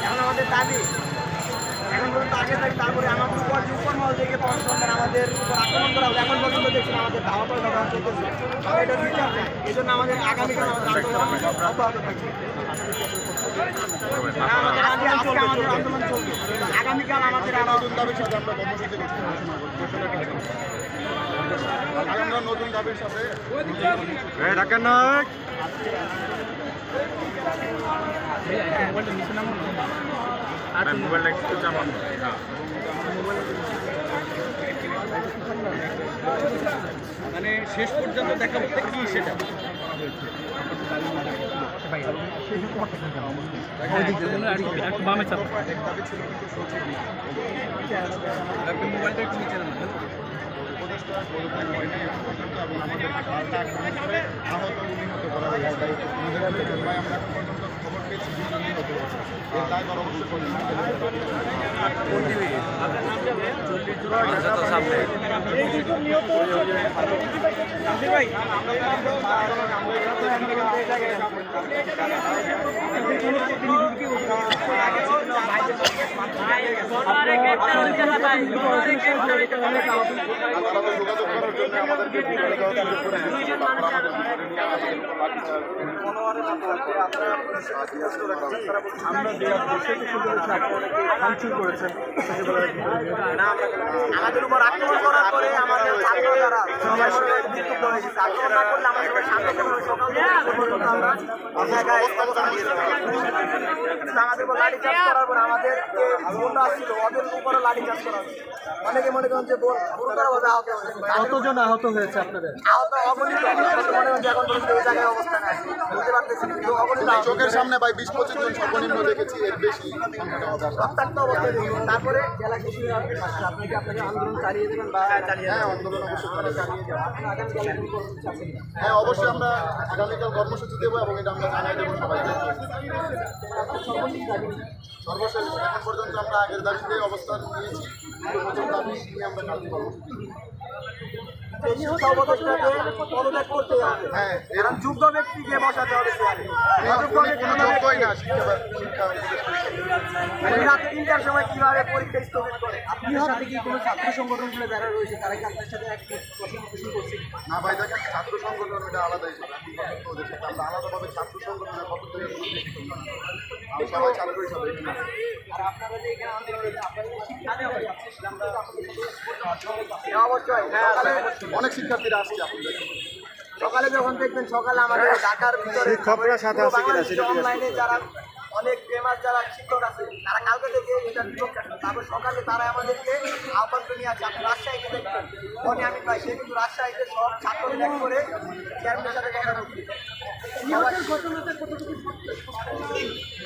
এখন আমাদের দাবি এখন পর্যন্ত আগে থাকি, তারপরে আমাদের উপর যে উপর মহল থেকে সরকার আমাদের উপর আক্রমণ করা হবে, এখন পর্যন্ত দেখছেন আমাদের ধাওয়া করে ব্যবহার করতেছে। এটার বিচার নেই, এই জন্য আমাদের আগামীকাল আমাদের আন্দোলন অব্যাহত থাকবে। আমাদের আন্দোলন চলবে, আগামীকাল আমাদের আরো নতুন দাবির সাথে আমরা কর্মসূচি আমরা নতুন দাবির সাথে ঢাকা নায়ক মানে শেষ পর্যন্ত দেখা বলতে কি সেটা মোবাইলটা একটু নিচে এবং আমাদের পাল্টা আক্রমণ করে আহত নিহত করা হয়েছে। আমাদের ভাই আমরা এখন পর্যন্ত খবর পেয়েছি 2 জন নিহত হয়েছে। এর দায়ভার অবশ্যই করে যোগাযোগ করার জন্য আমাদেরকে আমাদের উপর আক্রমণ করার পরে আমাদের ছাত্ররা বিক্ষুব্ধ হয়েছে। আক্রমণ না করলে আমরা সবাই শান্তভাবে সকাল আমাদের উপর লাঠি চার্জ করার পর আমাদের যে বোনরা আসছিল ওদের উপরও লাঠি চার্জ করা হয়েছে। অনেকে মনে করেন যে গুরুতরভাবে আহত হয়েছে। কতজন আহত হয়েছে আপনাদের? আহত অগণিত, মনে হচ্ছে এখন পর্যন্ত ওই জায়গায় অবস্থানে আছে, বুঝতে পারতেছি কিন্তু অগণিত চোখের সামনে ভাই 20-25 জন সর্বনিম্ন দেখেছি, এর বেশি রক্তাক্ত অবস্থায় দেখি। তারপরে জেলা কৃষি আপনি কি আপনাকে আন্দোলন চালিয়ে দেবেন বা চালিয়ে হ্যাঁ আন্দোলন অবশ্যই চালিয়ে যাবেন? হ্যাঁ অবশ্যই আমরা আগামীকাল কর্মসূচি দেবো এবং এটা আমরা জানাই দেবো সবাইকে। সর্বশেষ এখন পর্যন্ত আমরা আগের দাবিতে অবস্থান নিয়েছি, নতুন দাবি নিয়ে আমরা কাজ করবো। পদত্যাগ করতে হবে। হ্যাঁ এরকম যোগ্য ব্যক্তিকে বসাতে হবে চেয়ারে। কোনো যোগ্যই না শিক্ষা রাতে 3টার সময় কিভাবে পরীক্ষা স্থগিত করে? আপনার সাথে কি কোনো ছাত্র সংগঠনগুলো যারা রয়েছে তারা কি আপনার সাথে এক প্রশ্ন করছে? না ভাই দেখেন ছাত্র সংগঠন এটা আলাদা হিসেবে ওদের সাথে আমরা আলাদাভাবে ছাত্র সংগঠনের কত থেকে আমরা সবাই ছাত্র হিসাবে আর আপনারা যে এখানে আন্দোলন আপনারা শিক্ষা দেওয়া হয় অবশ্যই অনেক শিক্ষার্থীরা আসছে আপনাদের সকালে যখন দেখবেন, সকালে আমাদের ঢাকার ভিতরে শিক্ষকরা সাথে আছে কিনা সেটা অনলাইনে যারা অনেক ফেমাস যারা শিক্ষক আছে তারা কালকে থেকে এটা বিপক্ষে আছে। তারপর সকালে তারা আমাদেরকে আহ্বান করে নিয়ে আছে। আপনি রাজশাহীতে দেখবেন মনে আমি পাই, সে কিন্তু রাজশাহীতে সব ছাত্র ত্যাগ করে চেয়ারম্যানের সাথে দেখা করছে।